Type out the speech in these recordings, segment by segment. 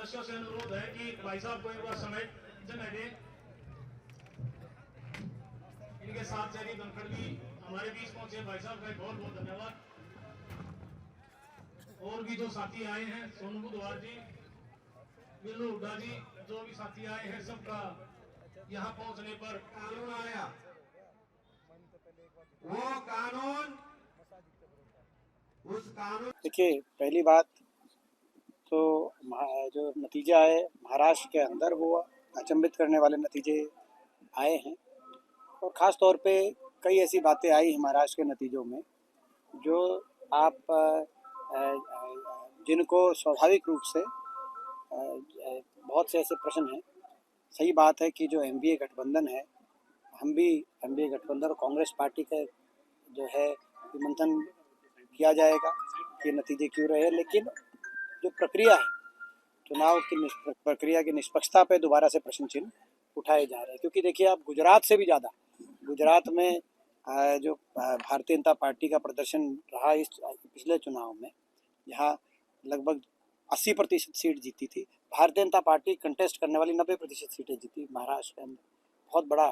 सदस्यों से अनुरोध है कि भाई साहब को एक बार समय जगह दें। इनके साथ जयदीप धनखड़ भी हमारे बीच पहुंचे, भाई साहब का बहुत बहुत धन्यवाद। और भी जो साथी आए हैं, सोनू बुधवार जी, बिल्लू हुड्डा जी, जो भी साथी आए हैं, सबका यहाँ पहुंचने पर कानून आया, वो कानून, उस कानून। देखिए, पहली बात तो जो नतीजा है महाराष्ट्र के अंदर, वो अचंभित करने वाले नतीजे आए हैं। और ख़ास तौर पे कई ऐसी बातें आई हैं महाराष्ट्र के नतीजों में जो आप जिनको स्वाभाविक रूप से बहुत से ऐसे प्रश्न हैं। सही बात है कि जो एनडीए गठबंधन है, हम भी एनडीए गठबंधन और कांग्रेस पार्टी का जो है मंथन किया जाएगा कि नतीजे क्यों रहे, लेकिन जो प्रक्रिया है, चुनाव की प्रक्रिया की निष्पक्षता पे दोबारा से प्रश्न चिन्ह उठाए जा रहे हैं। क्योंकि देखिए, आप गुजरात से भी ज़्यादा, गुजरात में जो भारतीय जनता पार्टी का प्रदर्शन रहा इस पिछले चुनाव में, जहाँ लगभग 80% सीट जीती थी, भारतीय जनता पार्टी कंटेस्ट करने वाली 90% सीटें जीती महाराष्ट्र के अंदर। बहुत बड़ा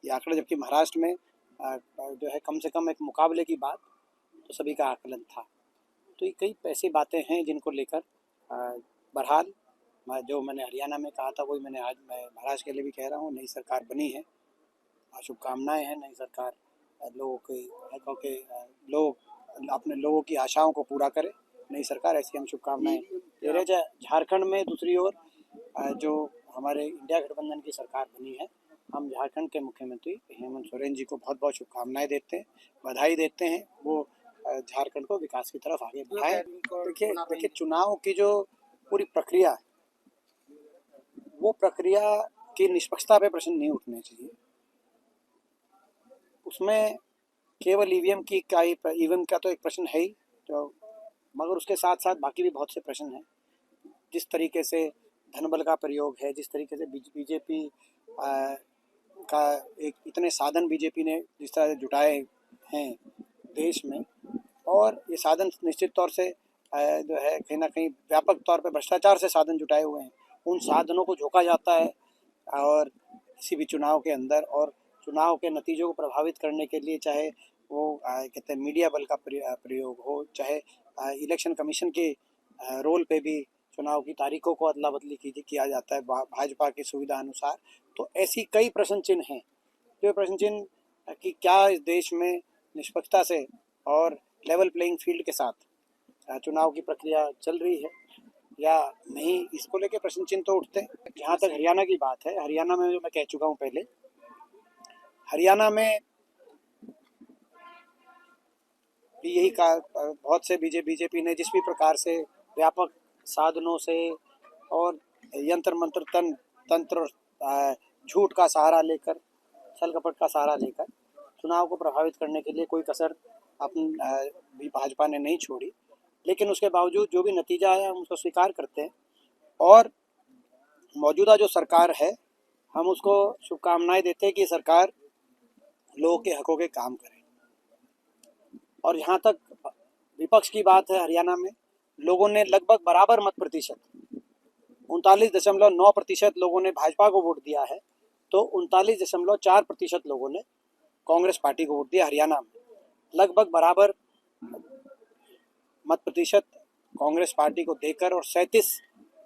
ये आंकड़ा, जबकि महाराष्ट्र में जो है कम से कम एक मुकाबले की बात तो सभी का आकलन था। तो ये कई ऐसी बातें हैं जिनको लेकर बहरहाल जो मैंने हरियाणा में कहा था वही मैं महाराष्ट्र के लिए भी कह रहा हूँ। नई सरकार बनी है, शुभकामनाएं हैं नई सरकार लोगों के, क्योंकि लोग अपने लोगों की आशाओं को पूरा करे नई सरकार, ऐसी हम शुभकामनाएं दे रहे। झारखंड में दूसरी ओर जो हमारे इंडिया गठबंधन की सरकार बनी है, हम झारखंड के मुख्यमंत्री हेमंत सोरेन जी को बहुत बहुत शुभकामनाएं देते हैं, बधाई देते हैं। वो झारखंड को विकास की तरफ आगे बढ़ाएं। देखिए, चुनाव की जो पूरी प्रक्रिया है, वो प्रक्रिया की निष्पक्षता पे प्रश्न नहीं उठने चाहिए। उसमें केवल ईवीएम का तो एक प्रश्न है ही, तो मगर उसके साथ साथ बाकी भी बहुत से प्रश्न हैं। जिस तरीके से धनबल का प्रयोग है, जिस तरीके से बीजेपी का एक इतने साधन बीजेपी ने जिस तरह से जुटाए हैं देश में, और ये साधन निश्चित तौर से जो है कहीं ना कहीं व्यापक तौर पे भ्रष्टाचार से साधन जुटाए हुए हैं, उन साधनों को झोंका जाता है और किसी भी चुनाव के अंदर, और चुनाव के नतीजों को प्रभावित करने के लिए, चाहे वो कहते हैं मीडिया बल का प्रयोग हो, चाहे इलेक्शन कमीशन के रोल पे भी चुनाव की तारीखों को अदला बदली किया जाता है भाजपा की सुविधा अनुसार। तो ऐसी कई प्रश्न चिन्ह हैं, जो प्रश्न चिन्ह कि क्या इस देश में निष्पक्षता से और लेवल प्लेइंग फील्ड के साथ चुनाव की प्रक्रिया चल रही है या नहीं, इसको लेके प्रश्न चिन्ह तो उठते हैं। जहाँ तक हरियाणा की बात है, हरियाणा में जो मैं कह चुका हूँ पहले, हरियाणा में भी यही बहुत से बीजेपी ने जिस भी प्रकार से व्यापक साधनों से और यंत्र मंत्र तंत्र झूठ का सहारा लेकर, छल कपट का सहारा लेकर चुनाव को प्रभावित करने के लिए कोई कसर अपनी भाजपा ने नहीं छोड़ी। लेकिन उसके बावजूद जो भी नतीजा है हम उसको स्वीकार करते हैं, और मौजूदा जो सरकार है हम उसको शुभकामनाएं देते हैं कि सरकार लोगों के हकों के काम करे। और यहाँ तक विपक्ष की बात है, हरियाणा में लोगों ने लगभग बराबर मत प्रतिशत 39.9% लोगों ने भाजपा को वोट दिया है, तो 39.4% लोगों ने कांग्रेस पार्टी को वोट दिया। हरियाणा में लगभग बराबर मत प्रतिशत कांग्रेस पार्टी को देकर, और 37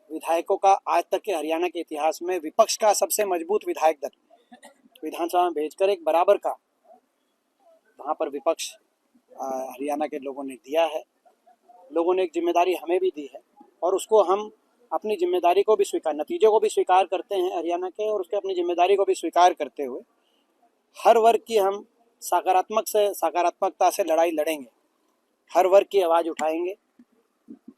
विधायकों का आज तक के हरियाणा के इतिहास में विपक्ष का सबसे मजबूत विधायक दल विधानसभा में भेजकर एक बराबर का वहाँ पर विपक्ष हरियाणा के लोगों ने दिया है। लोगों ने एक जिम्मेदारी हमें भी दी है, और उसको हम अपनी जिम्मेदारी को भी स्वीकार, नतीजों को भी स्वीकार करते हैं हरियाणा के, और उसके अपनी जिम्मेदारी को भी स्वीकार करते हुए हर वर्ग की हम सकारात्मकता से लड़ाई लड़ेंगे, हर वर्ग की आवाज़ उठाएंगे।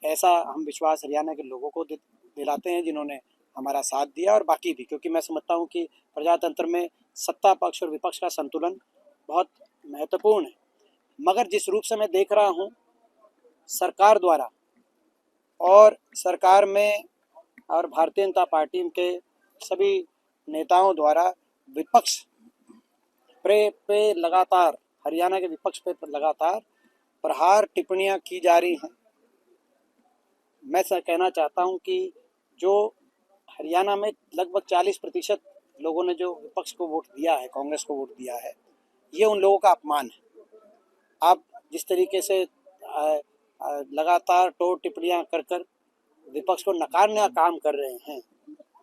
ऐसा हम विश्वास हरियाणा के लोगों को दिलाते हैं जिन्होंने हमारा साथ दिया, और बाकी भी, क्योंकि मैं समझता हूँ कि प्रजातंत्र में सत्ता पक्ष और विपक्ष का संतुलन बहुत महत्वपूर्ण है। मगर जिस रूप से मैं देख रहा हूँ सरकार द्वारा, और सरकार में और भारतीय जनता पार्टी के सभी नेताओं द्वारा विपक्ष पे लगातार, हरियाणा के विपक्ष पे लगातार प्रहार टिप्पणियां की जा रही हैं। मैं कहना चाहता हूं कि जो हरियाणा में लगभग 40% लोगों ने जो विपक्ष को वोट दिया है, कांग्रेस को वोट दिया है, ये उन लोगों का अपमान है। आप जिस तरीके से लगातार टोर टिप्पणियां कर कर विपक्ष को नकारने का काम कर रहे हैं।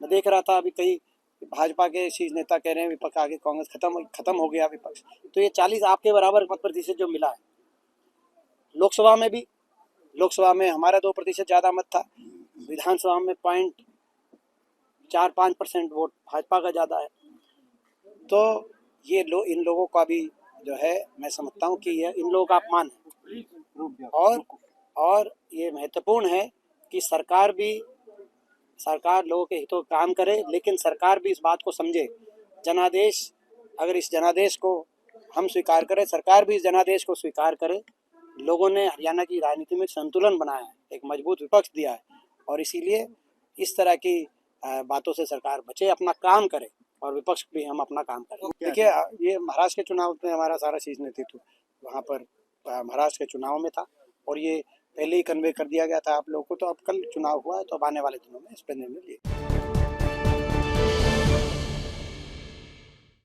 मैं देख रहा था अभी कई भाजपा के शीर्ष नेता कह रहे हैं विपक्ष आगे कांग्रेस खत्म हो गया विपक्ष। तो ये 40 आपके बराबर मत प्रतिशत जो मिला है, लोकसभा में भी, लोकसभा में हमारा 2% ज़्यादा मत था, विधानसभा में 0.45% वोट भाजपा का ज़्यादा है। तो ये इन लोगों का भी जो है, मैं समझता हूँ कि ये इन लोगों का अपमान है। और ये महत्वपूर्ण है कि सरकार लोगों के हितों का काम करे, लेकिन सरकार भी इस बात को समझे। जनादेश, अगर इस जनादेश को हम स्वीकार करें, सरकार भी इस जनादेश को स्वीकार करे। लोगों ने हरियाणा की राजनीति में संतुलन बनाया है, एक मजबूत विपक्ष दिया है, और इसीलिए इस तरह की बातों से सरकार बचे, अपना काम करे, और विपक्ष भी हम अपना काम करें। देखिए, ये महाराष्ट्र के चुनाव में हमारा सारा शीर्ष नेतृत्व वहाँ पर महाराष्ट्र के चुनाव में था, और ये पहले ही कन्वे कर दिया गया था आप लोगों को। तो अब कल चुनाव हुआ है, तो अब आने वाले दिनों में इस पर निर्णय लिया।